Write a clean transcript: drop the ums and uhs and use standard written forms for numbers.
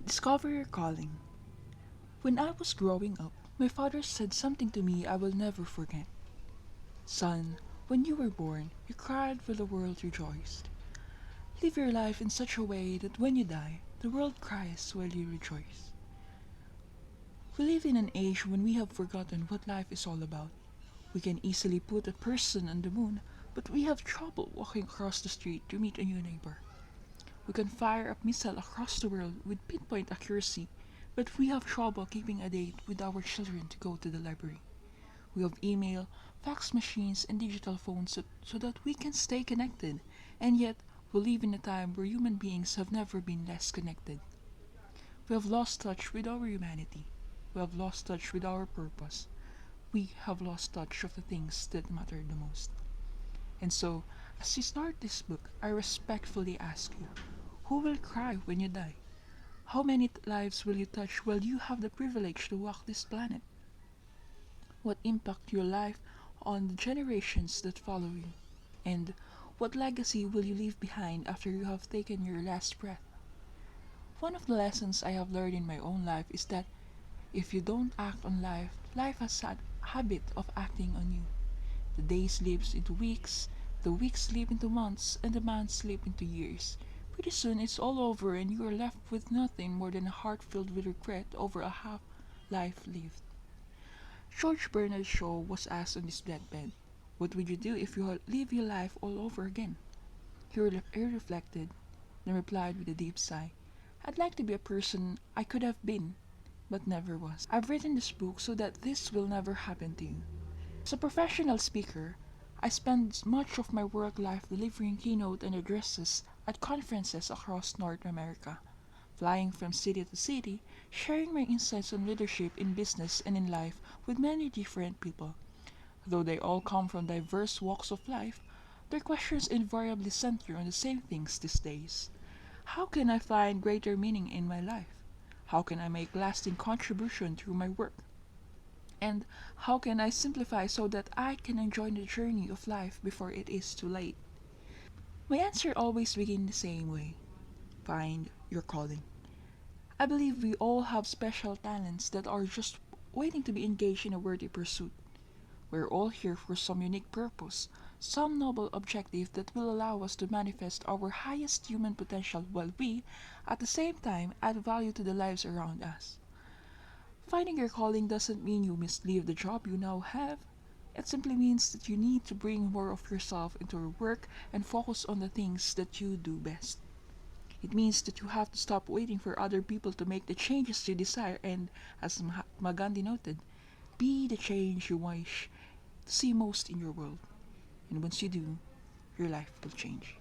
Discover your calling. When I was growing up, my father said something to me I will never forget. Son, when you were born, you cried while the world rejoiced. Live your life in such a way that when you die, the world cries while you rejoice. We live in an age when we have forgotten what life is all about. We can easily put a person on the moon, but we have trouble walking across the street to meet a new neighbor. We can fire a missile across the world with pinpoint accuracy, but we have trouble keeping a date with our children to go to the library. We have email, fax machines, and digital phones so that we can stay connected, and yet we live in a time where human beings have never been less connected. We have lost touch with our humanity. We have lost touch with our purpose. We have lost touch of the things that matter the most. And so, as we start this book, I respectfully ask you, who will cry when you die? How many lives will you touch while you have the privilege to walk this planet? What impact your life on the generations that follow you? And what legacy will you leave behind after you have taken your last breath? One of the lessons I have learned in my own life is that if you don't act on life, life has a habit of acting on you. The days slip into weeks, the weeks slip into months, and the months slip into years. Pretty soon it's all over and you are left with nothing more than a heart filled with regret over a half life lived. George Bernard Shaw was asked on his deathbed, what would you do if you had lived your life all over again? He reflected, then replied with a deep sigh, I'd like to be a person I could have been, but never was. I've written this book so that this will never happen to you. As a professional speaker, I spend much of my work life delivering keynote and addresses at conferences across North America, flying from city to city, sharing my insights on leadership in business and in life with many different people. Though they all come from diverse walks of life, their questions invariably center on the same things these days. How can I find greater meaning in my life? How can I make lasting contribution through my work? And how can I simplify so that I can enjoy the journey of life before it is too late? My answer always begins the same way. Find your calling. I believe we all have special talents that are just waiting to be engaged in a worthy pursuit. We're all here for some unique purpose, some noble objective that will allow us to manifest our highest human potential while we, at the same time, add value to the lives around us. Finding your calling doesn't mean you must leave the job you now have. It simply means that you need to bring more of yourself into your work and focus on the things that you do best. It means that you have to stop waiting for other people to make the changes you desire and, as Mahatma Gandhi noted, be the change you wish to see most in your world. And once you do, your life will change.